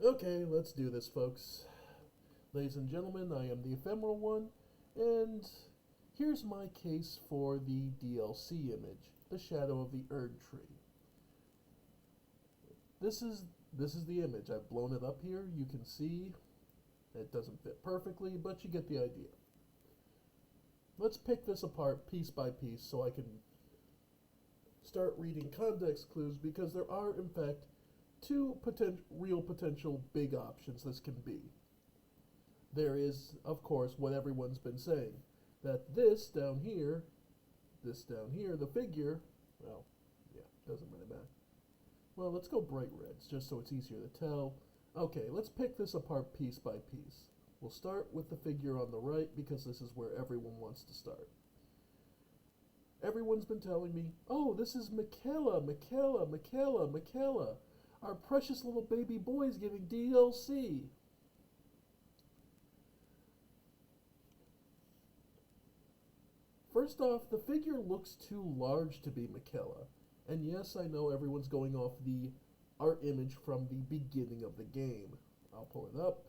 Okay, let's do this, folks. Ladies and gentlemen, I am the ephemeral one, and here's my case for the DLC image, the shadow of the Erdtree. This is this is the image. I've blown it up here. You can see it doesn't fit perfectly, but you get the idea. Let's pick this apart piece by piece so I can start reading context clues because there are, in fact, two real potential big options this can be. There is, of course, what everyone's been saying, that this down here, the figure, well, yeah, doesn't really matter. Well, let's go bright reds, just so it's easier to tell. Okay, let's pick this apart piece by piece. We'll start with the figure on the right because this is where everyone wants to start. Everyone's been telling me, oh, this is Michaela, our precious little baby boy's getting DLC. First off, the figure looks too large to be Michaela. And yes, I know everyone's going off the art image from the beginning of the game. I'll pull it up.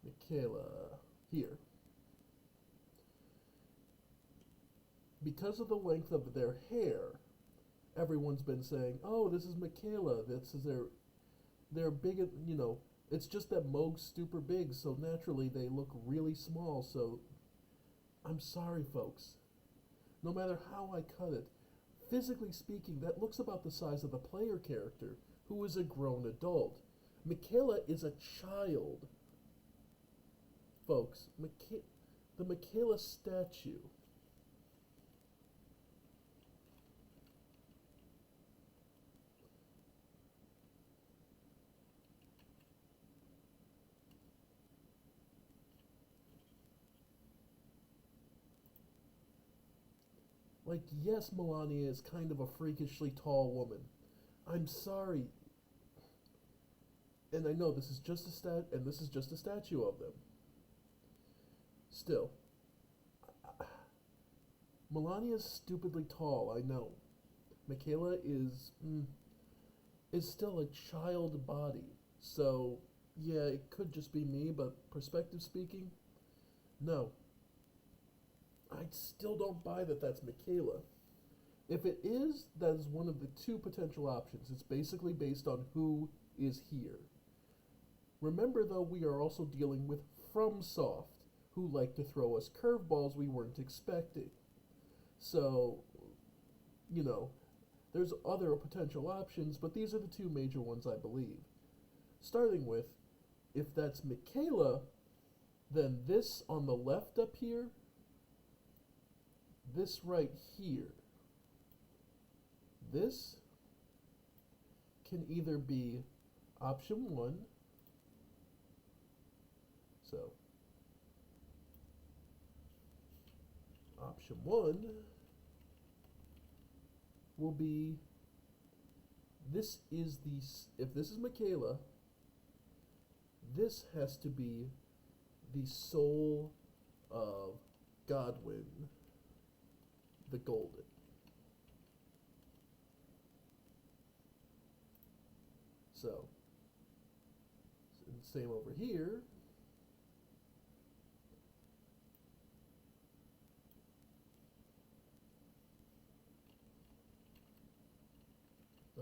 Michaela, here. Because of the length of their hair, everyone's been saying, oh, this is Michaela, this is they're big, it's just that Moog's super big, so naturally they look really small, so I'm sorry, folks. No matter how I cut it, physically speaking, that looks about the size of the player character, who is a grown adult. Michaela is a child. Folks, the Michaela statue. Like, yes, Melania is kind of a freakishly tall woman. I'm sorry. And I know this is just a statue of them. Still, Melania's stupidly tall, I know. Michaela is still a child body. So, yeah, it could just be me, but perspective speaking, no. I still don't buy that that's Michaela. If it is, that is one of the two potential options. It's basically based on who is here. Remember, though, we are also dealing with FromSoft, who like to throw us curveballs we weren't expecting. So, there's other potential options, but these are the two major ones I believe. Starting with, if that's Michaela, then this on the left up here, this right here, this can either be option 1, so option 1 will be, if this is Michaela, this has to be the soul of Godwin the Golden. So, same over here.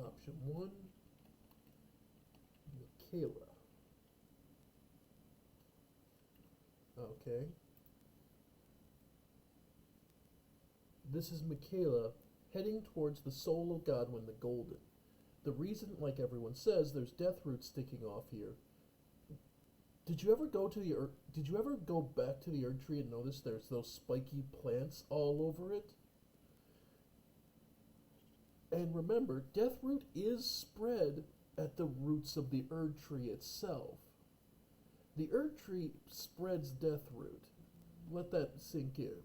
Option 1, Michaela. Okay. This is Michaela heading towards the soul of Godwin the Golden. The reason, like everyone says, there's death roots sticking off here. Did you ever go back to the Erdtree and notice there's those spiky plants all over it? And remember, Deathroot is spread at the roots of the Erdtree itself. The Erdtree spreads Deathroot. Let that sink in.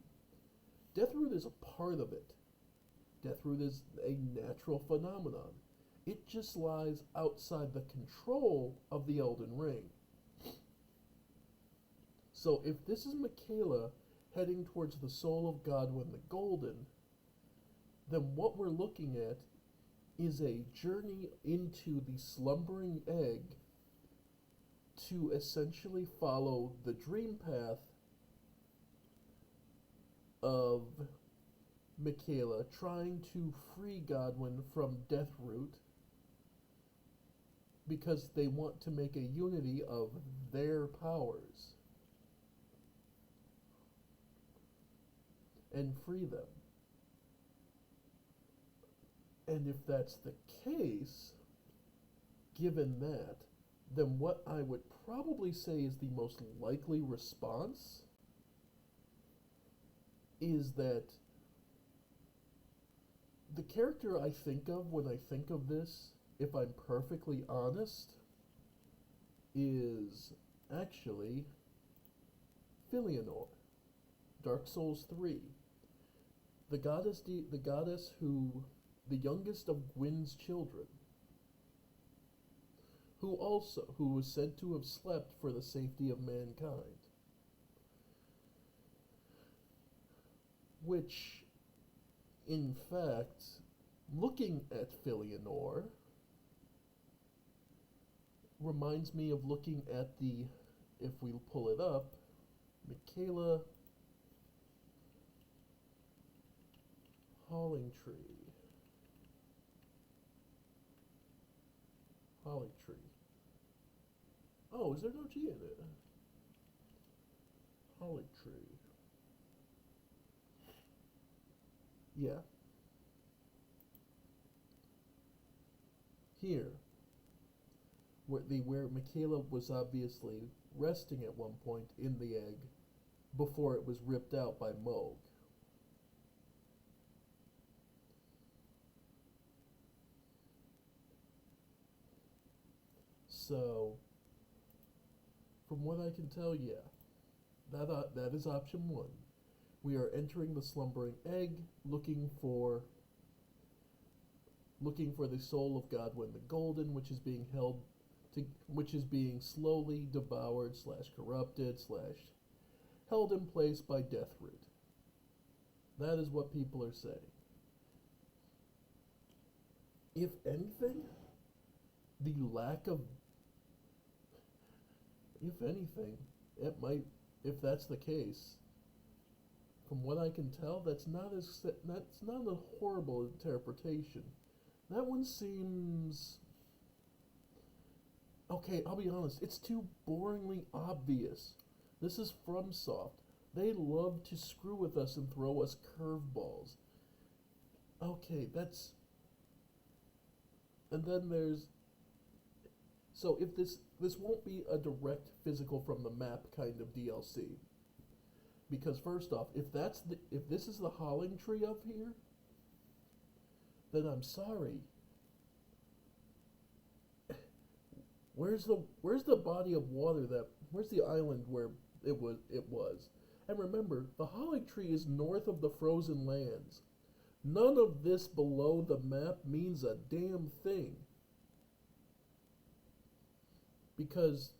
Deathroot is a part of it. Deathroot is a natural phenomenon. It just lies outside the control of the Elden Ring. So if this is Michaela heading towards the soul of Godwin the Golden, then what we're looking at is a journey into the slumbering egg to essentially follow the dream path of Michaela trying to free Godwin from Deathroot because they want to make a unity of their powers and free them. And if that's the case, given that, then what I would probably say is the most likely response is that the character I think of when I think of this, if I'm perfectly honest, is actually Filianor, Dark Souls 3. The goddess who, the youngest of Gwyn's children, who was said to have slept for the safety of mankind. Which, in fact, looking at Filianor reminds me of looking at the, if we pull it up, Michaela Hollingtree. Hollingtree. Oh, is there no G in it? Hollingtree. Yeah. Here, where Michaela was obviously resting at one point in the egg before it was ripped out by Moog. So, from what I can tell, yeah, that is option one. We are entering the slumbering egg, looking for the soul of Godwin the Golden, which is being which is being slowly devoured / corrupted / held in place by Deathroot. That is what people are saying. If anything, the lack of, if anything, it might, if that's the case, from what I can tell, that's not a horrible interpretation. That one seems, okay, I'll be honest, it's too boringly obvious. This is FromSoft. They love to screw with us and throw us curveballs. Okay, and then there's, so if this won't be a direct physical from the map kind of DLC. Because first off, if this is the Hollingtree up here, then I'm sorry. Where's the body of water where's the island where it was? And remember, the Hollingtree is north of the frozen lands. None of this below the map means a damn thing. Because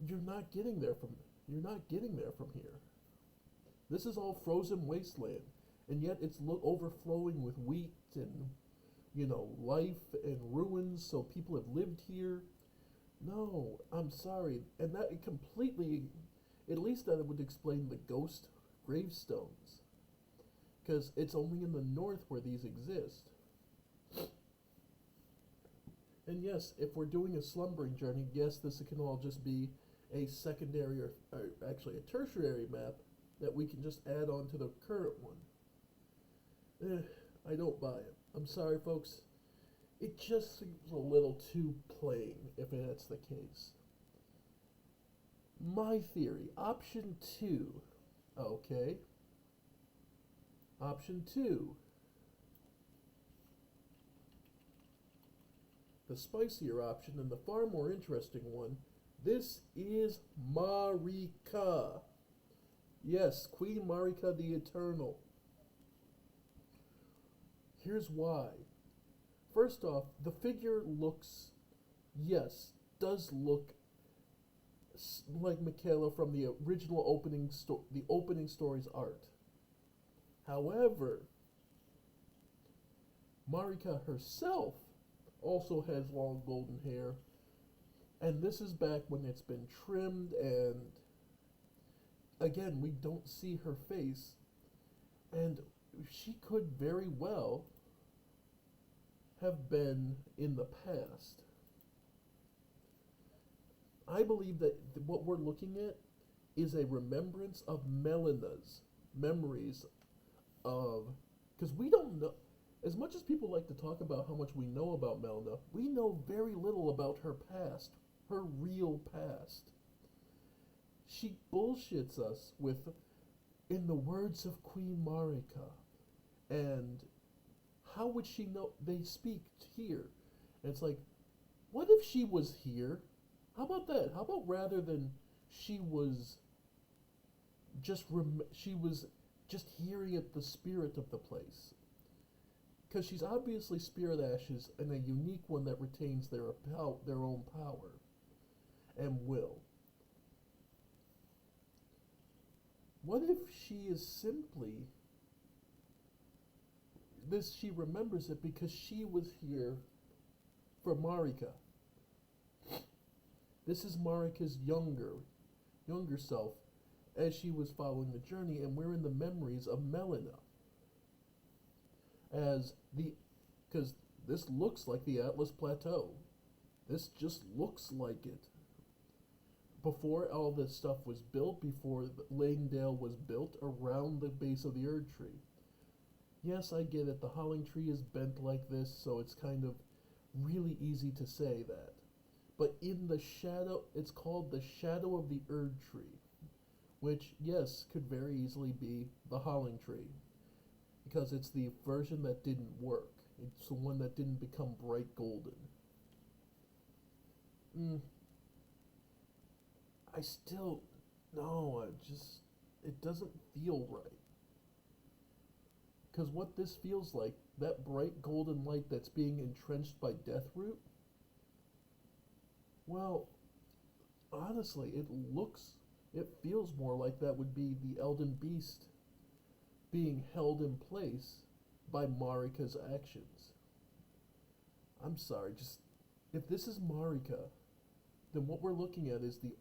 you're not getting there from here. This is all frozen wasteland, and yet it's overflowing with wheat and, life and ruins, so people have lived here. No, I'm sorry. And that it completely, at least that would explain the ghost gravestones. Because it's only in the north where these exist. And yes, if we're doing a slumbering journey, yes, this can all just be a secondary or actually a tertiary map that we can just add on to the current one. I don't buy it. I'm sorry, folks. It just seems a little too plain if that's the case. My theory, option 2. Okay. Option 2. The spicier option and the far more interesting one. This is Marika. Yes, Queen Marika the Eternal. Here's why. First off, the figure does look like Michaela from the original opening story's art. However, Marika herself also has long golden hair, and this is back when it's been trimmed, and again, we don't see her face, and she could very well have been in the past. I believe that what we're looking at is a remembrance of Melena's memories of, because we don't know, as much as people like to talk about how much we know about Melina, we know very little about her past, her real past. She bullshits us with, in the words of Queen Marika, and how would she know they speak here? And it's like, what if she was here? How about that? How about rather than she was she was just hearing it, the spirit of the place? Because she's obviously spirit ashes, and a unique one that retains their own power and will. What if she is simply this? She remembers it because she was here for Marika. This is Marika's younger self, as she was following the journey, and we're in the memories of Melina. Because this looks like the Atlas Plateau. This just looks like it. Before all this stuff was built, before Langdale was built around the base of the Erdtree. Yes, I get it, the Howling Tree is bent like this, so it's kind of really easy to say that. But in the shadow, it's called the shadow of the Erdtree, which, yes, could very easily be the Howling Tree, because it's the version that didn't work. It's the one that didn't become bright golden. I still, no, it doesn't feel right. Because what this feels like, that bright golden light that's being entrenched by Deathroot, well, honestly, it feels more like that would be the Elden Beast being held in place by Marika's actions. I'm sorry, if this is Marika, then what we're looking at is the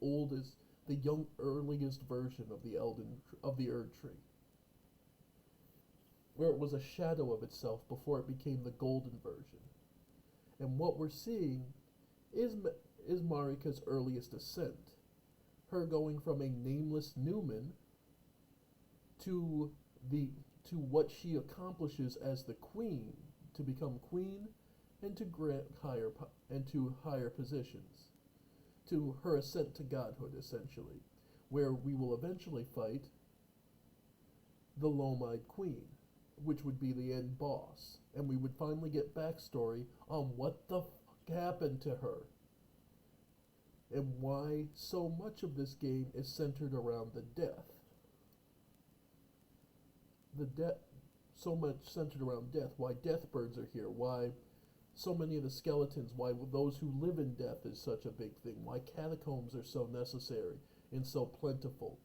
earliest version of the Erdtree, where it was a shadow of itself before it became the golden version. And what we're seeing is Marika's earliest ascent, her going from a nameless Newman to what she accomplishes as the queen, to become queen and to grant higher positions, to her ascent to godhood, essentially, where we will eventually fight the Lomide Queen, which would be the end boss, and we would finally get backstory on what the fuck happened to her, and why so much of this game is centered around the death. So much centered around death, why death birds are here, why so many of the skeletons, why those who live in death is such a big thing, why catacombs are so necessary and so plentiful.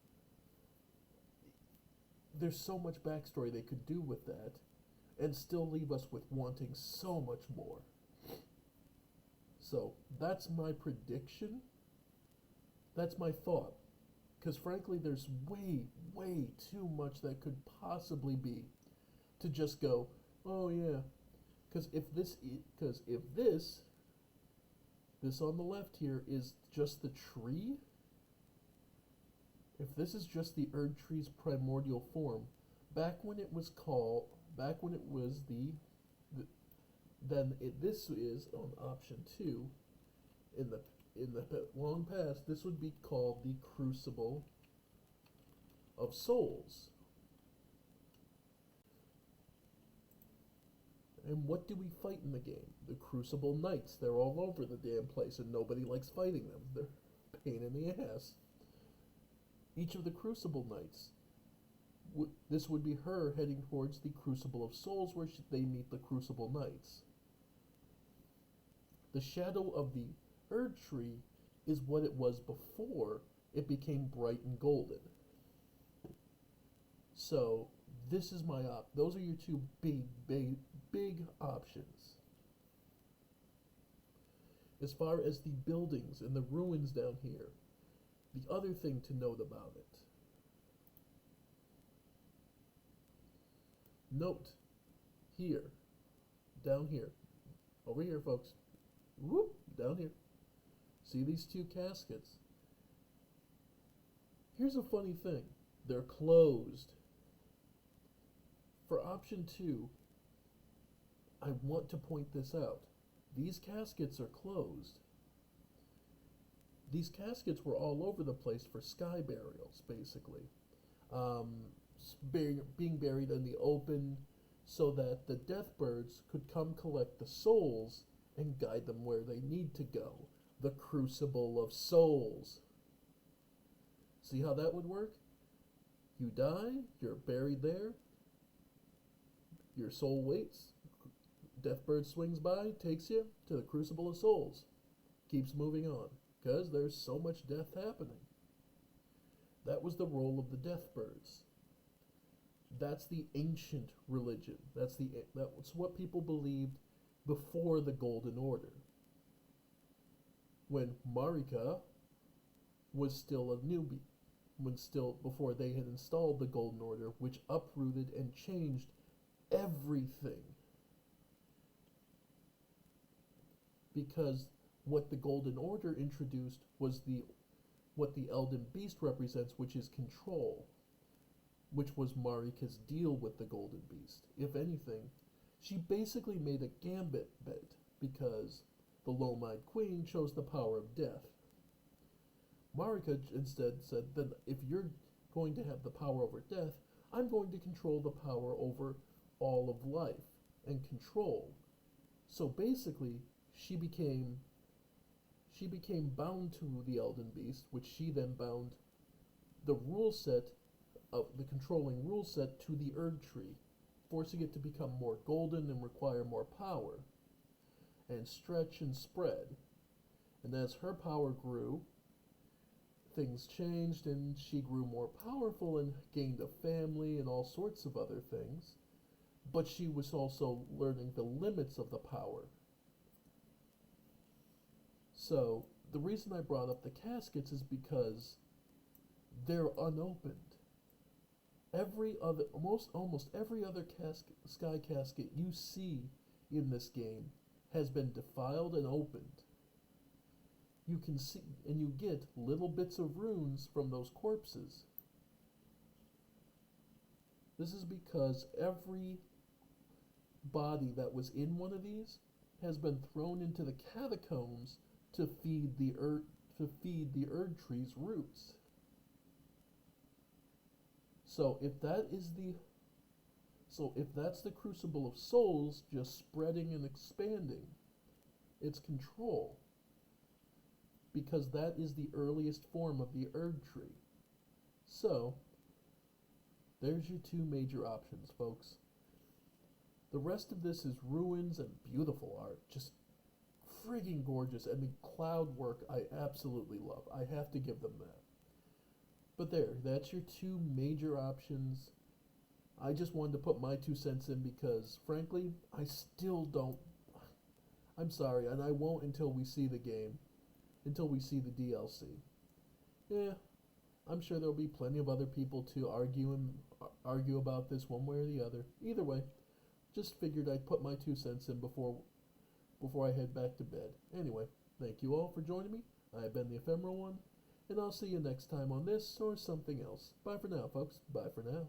There's so much backstory they could do with that and still leave us with wanting so much more. So that's my prediction. That's my thought. Because frankly, there's way, way too much that could possibly be to just go, oh yeah. Because if this on the left here is just the tree, if this is just the Erdtree's primordial form, back when it was this is on option 2, in the long past, this would be called the Crucible of Souls. And what do we fight in the game? The Crucible Knights. They're all over the damn place, and nobody likes fighting them. They're a pain in the ass. Each of the Crucible Knights, this would be her heading towards the Crucible of Souls, where they meet the Crucible Knights. The shadow of the Erdtree is what it was before it became bright and golden. So This is my those are your two big options. As far as the buildings and the ruins down here, the other thing to note about it. Note here, down here, over here, folks. Whoop, down here. See these two caskets? Here's a funny thing. They're closed. For option 2, I want to point this out. These caskets are closed. These caskets were all over the place for sky burials, basically. Being buried in the open so that the deathbirds could come collect the souls and guide them where they need to go. The Crucible of Souls. See how that would work? You die, you're buried there, your soul waits, Deathbird swings by, takes you to the Crucible of Souls, keeps moving on, because there's so much death happening. That was the role of the Deathbirds. That's the ancient religion. That's what people believed before the Golden Order. When Marika was still a newbie, before they had installed the Golden Order, which uprooted and changed everything. Because what the Golden Order introduced was what the Elden Beast represents, which is control, which was Marika's deal with the Golden Beast. If anything, she basically made a gambit bet, because the Lomide Queen chose the power of death. Marika instead said, then if you're going to have the power over death, I'm going to control the power over all of life and control. So basically, she became bound to the Elden Beast, which she then bound the rule set of the controlling rule set to the Erdtree, forcing it to become more golden and require more power, and stretch and spread. And as her power grew, things changed, and she grew more powerful and gained a family and all sorts of other things. But she was also learning the limits of the power. So, the reason I brought up the caskets is because they're unopened. Almost every other sky casket you see in this game has been defiled and opened. You can see, and you get little bits of runes from those corpses. This is because every body that was in one of these has been thrown into the catacombs to feed the Erdtree's roots. So if that's the Crucible of Souls just spreading and expanding, it's control. Because that is the earliest form of the Erdtree. So, there's your two major options, folks. The rest of this is ruins and beautiful art. Just friggin' gorgeous. And the cloud work I absolutely love. I have to give them that. But there, that's your two major options. I just wanted to put my 2 cents in because, frankly, I still don't... I'm sorry, and I won't until we see the game. Until we see the DLC. Yeah, I'm sure there'll be plenty of other people to argue about this one way or the other. Either way, just figured I'd put my 2 cents in before I head back to bed. Anyway, thank you all for joining me. I have been the Ephemeral One, and I'll see you next time on this or something else. Bye for now, folks. Bye for now.